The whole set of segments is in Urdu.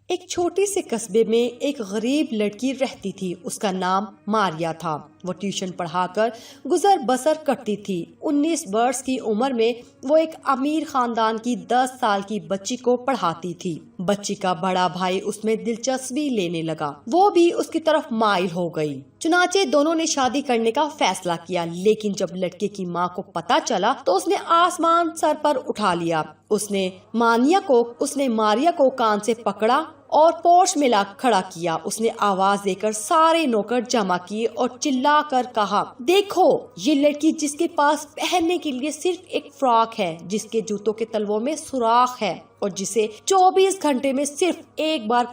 ایک چھوٹے سے قصبے میں ایک غریب لڑکی رہتی تھی۔ اس کا نام ماریا تھا۔ وہ ٹیوشن پڑھا کر گزر بسر کرتی تھی۔ 19 برس کی عمر میں وہ ایک امیر خاندان کی 10 سال کی بچی کو پڑھاتی تھی۔ بچی کا بڑا بھائی اس میں دلچسپی لینے لگا، وہ بھی اس کی طرف مائل ہو گئی۔ چنانچہ دونوں نے شادی کرنے کا فیصلہ کیا، لیکن جب لڑکے کی ماں کو پتا چلا تو اس نے آسمان سر پر اٹھا لیا۔ اس نے ماریا کو کان سے پکڑا اور پورچ میں لا کھڑا کیا۔ اس نے آواز دے کر سارے نوکر جمع کیے اور چلا کر کہا، دیکھو یہ لڑکی جس کے پاس پہننے کے لیے صرف ایک فراک ہے، جس کے جوتوں کے تلووں میں سوراخ ہے اور جسے 24 گھنٹے میں صرف ایک بار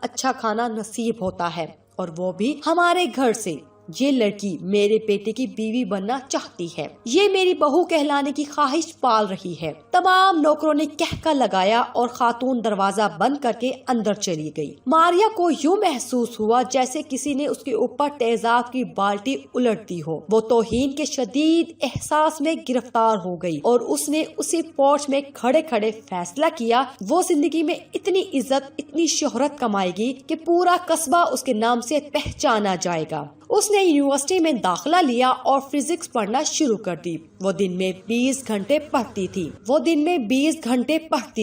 اچھا کھانا نصیب ہوتا ہے، اور وہ بھی ہمارے گھر سے۔ یہ لڑکی میرے بیٹے کی بیوی بننا چاہتی ہے، یہ میری بہو کہلانے کی خواہش پال رہی ہے۔ تمام نوکروں نے کہکا لگایا اور خاتون دروازہ بند کر کے اندر چلی گئی۔ ماریا کو یوں محسوس ہوا جیسے کسی نے اس کے اوپر تیزاب کی بالٹی الٹ دی ہو۔ وہ توہین کے شدید احساس میں گرفتار ہو گئی اور اس نے اسی پورچ میں کھڑے کھڑے فیصلہ کیا وہ زندگی میں اتنی عزت، اتنی شہرت کمائے گی کہ پورا قصبہ اس کے نام سے پہچانا جائے گا۔ اس نے یونیورسٹی میں داخلہ لیا اور فزکس پڑھنا شروع کر دی۔ وہ دن میں 20 گھنٹے پڑھتی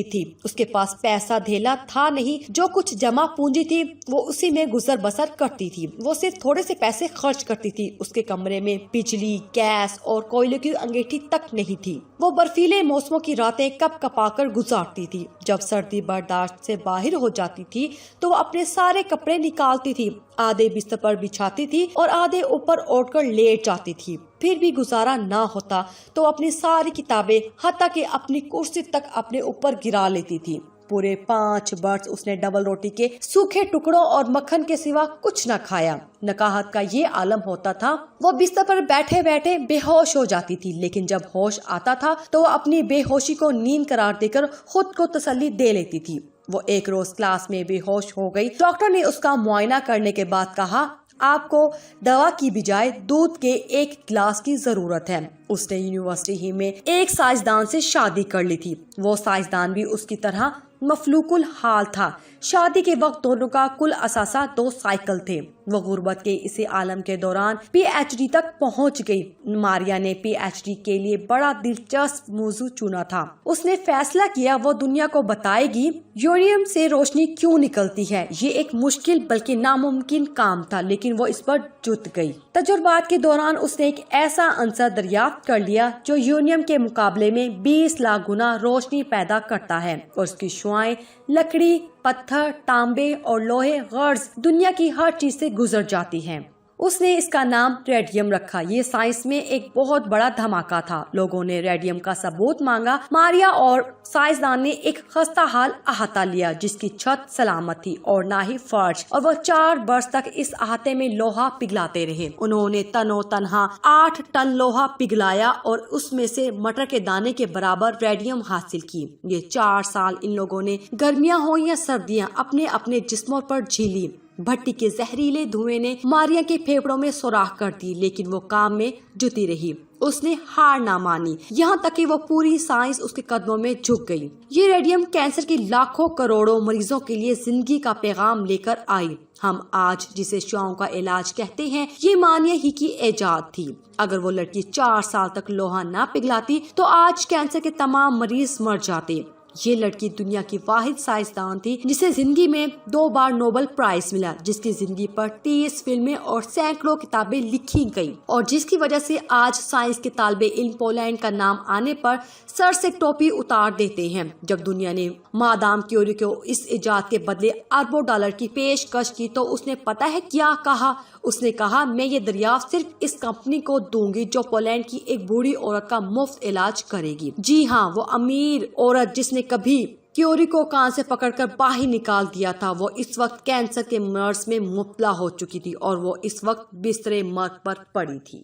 تھی۔ اس کے پاس پیسہ دھیلا تھا نہیں، جو کچھ جمع پونجی تھی وہ اسی میں گزر بسر کرتی تھی۔ وہ صرف تھوڑے سے پیسے خرچ کرتی تھی۔ اس کے کمرے میں بجلی، گیس اور کوئلے کی انگیٹھی تک نہیں تھی۔ وہ برفیلے موسموں کی راتیں کپ کپا کر گزارتی تھی۔ جب سردی برداشت سے باہر ہو جاتی تھی تو وہ اپنے سارے کپڑے نکالتی تھی، آدھے بستر پر بچھاتی تھی اور آدھے اوپر اوڑھ کر لیٹ جاتی تھی۔ پھر بھی گزارا نہ ہوتا تو اپنی ساری کتابیں حتیٰ کہ اپنی کرسی تک اپنے اوپر گرا لیتی تھی۔ پورے 5 برس اس نے ڈبل روٹی کے سوکھے ٹکڑوں اور مکھن کے سوا کچھ نہ کھایا۔ نکاحت کا یہ عالم ہوتا تھا، وہ بستر پر بیٹھے بیٹھے بے ہوش ہو جاتی تھی، لیکن جب ہوش آتا تھا تو وہ اپنی بے ہوشی کو نیند قرار دے کر خود کو تسلی دے لیتی تھی۔ وہ ایک روز کلاس میں بے ہوش ہو گئی۔ ڈاکٹر نے اس کا معائنہ کرنے کے بعد کہا، آپ کو دوا کی بجائے دودھ کے ایک گلاس کی ضرورت ہے۔ اس نے یونیورسٹی ہی میں ایک سائنسدان سے شادی کر لی تھی۔ وہ سائنسدان بھی اس کی طرح مفلوق الحال تھا۔ شادی کے وقت دونوں کا کل اثاثہ 2 سائیکل تھے۔ وہ غربت کے اسی عالم کے دوران پی ایچ ڈی تک پہنچ گئی۔ ماریا نے پی ایچ ڈی کے لیے بڑا دلچسپ موضوع چنا تھا۔ اس نے فیصلہ کیا وہ دنیا کو بتائے گی یورینیم سے روشنی کیوں نکلتی ہے۔ یہ ایک مشکل بلکہ ناممکن کام تھا، لیکن وہ اس پر جت گئی۔ تجربات کے دوران اس نے ایک ایسا عنصر دریافت کر لیا جو یورینیم کے مقابلے میں 20 لاکھ گنا روشنی پیدا کرتا ہے، اور اس کی شعاعیں لکڑی، پتھر، تانبے اور لوہے غرض دنیا کی ہر چیز سے گزر جاتی ہیں۔ اس نے اس کا نام ریڈیم رکھا۔ یہ سائنس میں ایک بہت بڑا دھماکہ تھا۔ لوگوں نے ریڈیم کا ثبوت مانگا۔ ماریا اور سائنسدان نے ایک خستہ حال احاطہ لیا جس کی چھت سلامت تھی اور نہ ہی فرش، اور وہ 4 برس تک اس احاطے میں لوہا پگھلاتے رہے۔ انہوں نے تنو تنہا 8 ٹن لوہا پگھلایا اور اس میں سے مٹر کے دانے کے برابر ریڈیم حاصل کی۔ یہ 4 سال ان لوگوں نے گرمیاں ہوں یا سردیاں اپنے اپنے جسموں پر جھیلی۔ بھٹی کے زہریلے دھوئیں نے ماریا کے پھیپھڑوں میں سوراخ کر دی، لیکن وہ کام میں جتی رہی۔ اس نے ہار نہ مانی، یہاں تک کہ وہ پوری سائنس اس کے قدموں میں جھک گئی۔ یہ ریڈیم کینسر کی لاکھوں کروڑوں مریضوں کے لیے زندگی کا پیغام لے کر آئی۔ ہم آج جسے شعاعوں کا علاج کہتے ہیں، یہ ماریا ہی کی ایجاد تھی۔ اگر وہ لڑکی 4 سال تک لوہا نہ پگھلاتی تو آج کینسر کے تمام مریض مر جاتے۔ یہ لڑکی دنیا کی واحد سائنسدان تھی جسے زندگی میں 2 بار نوبل پرائز ملا، جس کی زندگی پر 30 فلمیں اور سینکڑوں کتابیں لکھی گئیں، اور جس کی وجہ سے آج سائنس کے طالب علم پولینڈ کا نام آنے پر سر سے ٹوپی اتار دیتے ہیں۔ جب دنیا نے مادام کیوری کو اس ایجاد کے بدلے اربوں ڈالر کی پیشکش کی تو اس نے پتہ ہے کیا کہا؟ اس نے کہا، میں یہ دریافت صرف اس کمپنی کو دوں گی جو پولینڈ کی ایک بوڑھی عورت کا مفت علاج کرے گی۔ جی ہاں، وہ امیر عورت جس نے کبھی کیوری کو کان سے پکڑ کر باہر نکال دیا تھا، وہ اس وقت کینسر کے مرض میں مبتلا ہو چکی تھی اور وہ اس وقت بستر مرگ پر پڑی تھی۔